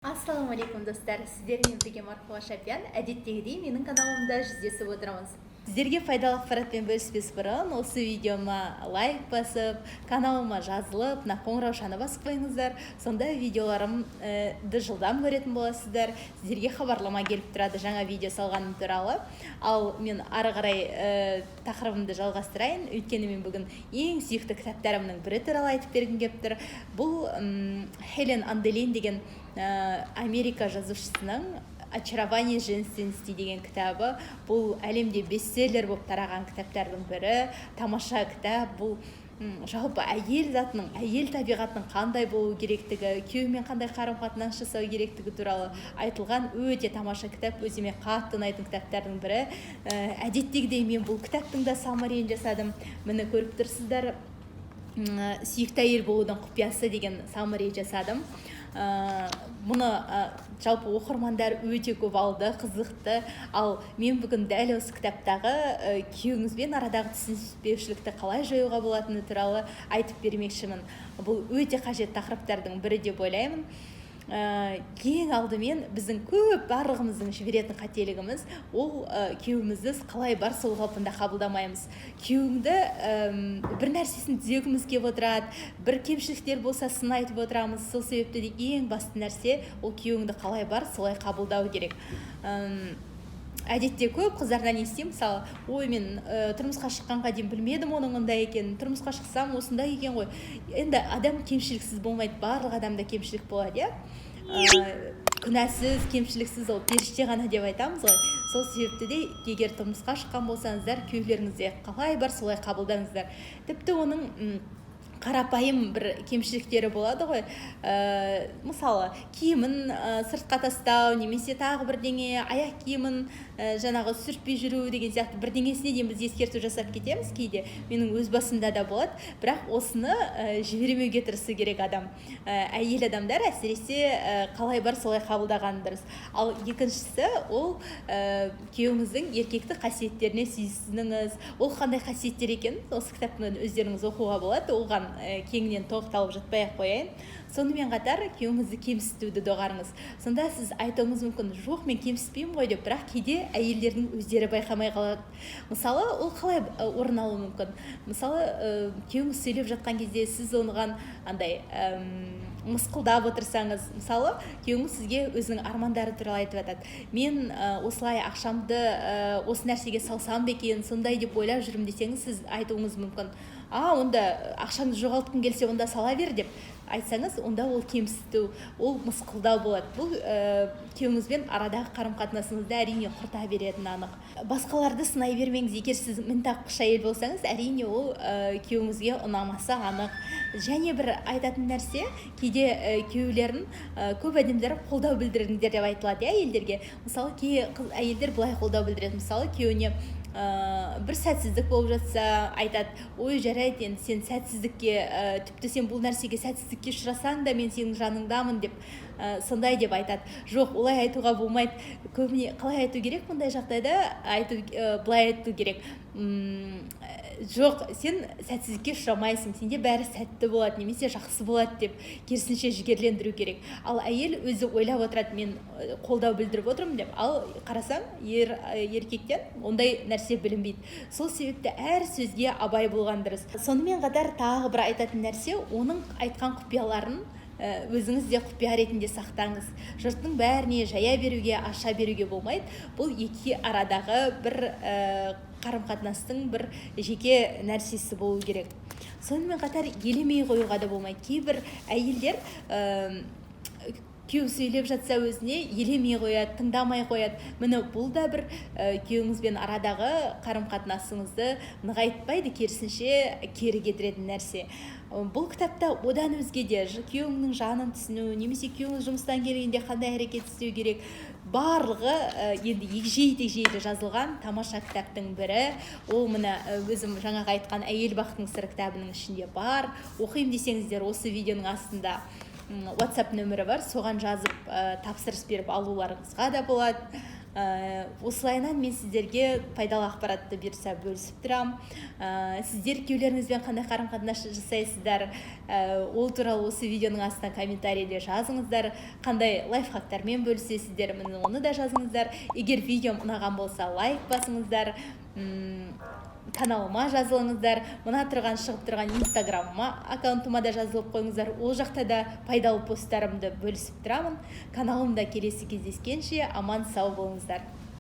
Ассалаумағалейкум достар, сіздермен бірге Марфуға Шапиян. Әдеттегідей менің каналымда жүздесіп отырмыз. Сіздерге пайдалы ақпаратпен бөліспес бұрын осы видеома лайк басып, каналыма жазылып, қоңыраушаны басып қойыңыздар. Сонда видеоларымды жылдам көретін боласыздар. Сіздерге хабарлама келіп тұрады жаңа видео салғаным туралы. Ал мен ары қарай тақырыбымды жалғастырайын, өйткені мен бүгін ең сүйікті кітаптарымның бірі туралы айтып бергім келіп тұр. Бұл Хелен Анделин деген Америка жазушысының «Очарование женственности» деген кітабы. Бұл әлемде бестселлер болып тараған кітаптардың бірі. Тамаша кітап. Бұл жалпы әйел затының, әйел табиғатының қандай болу керектігі, күйеумен қандай қарым-қатынас жасау керектігі туралы айтылған өте тамаша кітап. Өзіме қатты ұнайтын кітаптардың бірі. Әдеттегідей мен бұл кітаптың да саммариін жасадым. Міне көріп тұрсыздар, сүйікті әйел болудың құпиясы деген саммари жасадым. Мұны жалпы оқырмандар өте көп алды, қызықты. Ал мен бүгін дәл осы кітаптағы күйеуіңізбен арадағы түсініспеушілікті қалай жоюға болатыны туралы айтып бермекшімін. Бұл өте қажет тақырыптардың бірі деп ойлаймын. Ең алдымен біздің көп барлығымыздың жіберетін қателігіміз ол күйеуімізді қалай бар сол қалпында қабылдамаймыз. Күйеуіңді бір нәрсесін түзегіміз келіп отырады, бір кемшіліктер болса сын айтып отырамыз. Сол себепті де ең басты нәрсе ол күйеуіңді қалай бар солай қабылдау керек. Әдетте көп қыздардан естимін, мысалы, ой, мен тұрмысқа шыққанға дейін білмедім оның ондай екенін, тұрмысқа шықсам осындай екен ғой. Енді адам кемшіліксіз болмайды, барлық адамда кемшілік болады, күнәсіз, кемшіліксіз ол періште ғана деп айтамыз ғой. Сол себепті де егер тұрмысқа шыққан болсаңыздар, күйеулеріңізде қалай бар солай қабылдаңыздар. Тіпті оның қарапайым бір кемшіліктері болады ғой. Мысалы, киімін сыртқа тастау, немесе тағы бірдеңе, аяқ киімін жаңағы сүртпей жүру деген сияқты бірдеңесіне дейін біз ескерту жасап кетеміз кейде. Менің өз басымда да болады, бірақ осыны жібермеуге тырысу керек адам. Әйел адамдар әсіресе қалай бар солай қабылдаған дұрыс. Ал екіншісі ол күйеуіңіздің еркекті қасиеттеріне сүйсініңіз. Ол қандай қасиеттер екен? Осы кітаптан өздеріңіз оқуға болады. Оған кеңінен тоқталып жатпай-ақ қояйын. Сонымен қатар күйеуіңізді кемсітуді доғарыңыз. Сонда сіз айтуыңыз мүмкін, жоқ, мен кемсітпеймін ғой деп, бірақ кейде әйелдердің өздері байқамай қалады. Мысалы, ол қалай орын алуы мүмкін? Мысалы, күйеуіңіз сөйлеп жатқан кезде сіз оған андай мысқылдап отырсаңыз, мысалы, күйеуіңіз сізге өзінің армандары туралы айтып жатады. Мен осылай ақшамды осы нәрсеге салсам ба екен, сондай деп ойлап жүрмін десеңіз, сіз айтуыңыз мүмкін. Онда ақшаңды жоғалтқың келсе, онда сала бер деп айтсаңыз, онда ол кемсіту, ол мысқылдау болады. Бұл күйеуіңізбен арадағы қарым-қатынасыңызды әрине құрта беретіні анық. Басқаларды сынай бермеңіз. Егер сіз мін-таққыш әйел болсаңыз, әрине ол күйеуіңізге ұнамасы анық. Және бір айтатын нәрсе, кейде күйеулерін көп адамдар қолдау білдіріңдер деп айтылады, әйелдерге. Мысалы, кей әйелдер былай қолдау білдіреді. Мысалы, күйеуіне бір сәтсіздік болып жатса, айтады, ой, жарайды, енді сен сәтсіздікке, тіпті сен бұл нәрсеге сәтсіздікке ұшырасаң да мен сенің жаныңдамын деп, сондай деп айтады. Жоқ, олай айтуға болмайды. Көбіне қалай айту керек мұндай жағдайда? Былай айту керек. Жоқ, сен сәтсіздікке ұшырамайсың, сенде бәрі сәтті болады, немесе жақсы болады деп керісінше жігерлендіру керек. Ал әйел өзі ойлап отырады, мен қолдау білдіріп отырмын деп. Ал қарасаң, еркектен ондай нәрсе білінбейді. Сол себепті әр сөзге абай болған дұрыс. Сонымен қатар тағы бір айтатын нәрсе, оның айтқан құпияларын өзіңіз де құпия ретінде сақтаңыз. Жұрттың бәріне жая беруге, аша беруге болмайды. Бұл екі арадағы бір қарым-қатынастың бір жеке нәрсесі болу керек. Сонымен қатар елемей қоюға да болмайды. Кейбір әйелдер күйеу сөйлеп жатса өзіне елемей қояды, тыңдамай қояды. Міне бұл да бір күйеуіңізбен арадағы қарым-қатынасыңызды нығайтпайды, керісінше кері кетіретін нәрсе. Бұл кітапта одан өзге де күйеуіңнің жанын түсіну, немесе күйеуіңіз жұмыстан келгенде қандай әрекет істеу керек, барлығы енді егжей-тегжейлі жазылған тамаша кітаптың бірі. Ол міне өзім жаңағы айтқан әйел бақытының сыры кітабының ішінде бар. Оқимын десеңіздер, осы видеоның астында WhatsApp нөмірі бар, соған жазып тапсырыс беріп алуларыңызға да болады. осылайынан мен сіздерге пайдалы ақпаратты берсе бөлісіп тұрам. Сіздер күйеулеріңізбен қандай қарым-қатынас жасайсыздар, ол туралы осы видеоның астына комментарийде жазыңыздар. Қандай лайфхактармен бөлісесіздер, міне оны да жазыңыздар. Егер видеом ұнаған болса лайк басыңыздар, каналыма жазылыңыздар, мына шығып тұрған инстаграмыма аккаунтыма да жазылып қойыңыздар. Ол жақта да пайдалы посттарымды бөлісіп тұрамын. Каналымда келесі кездескенше аман сау болыңыздар.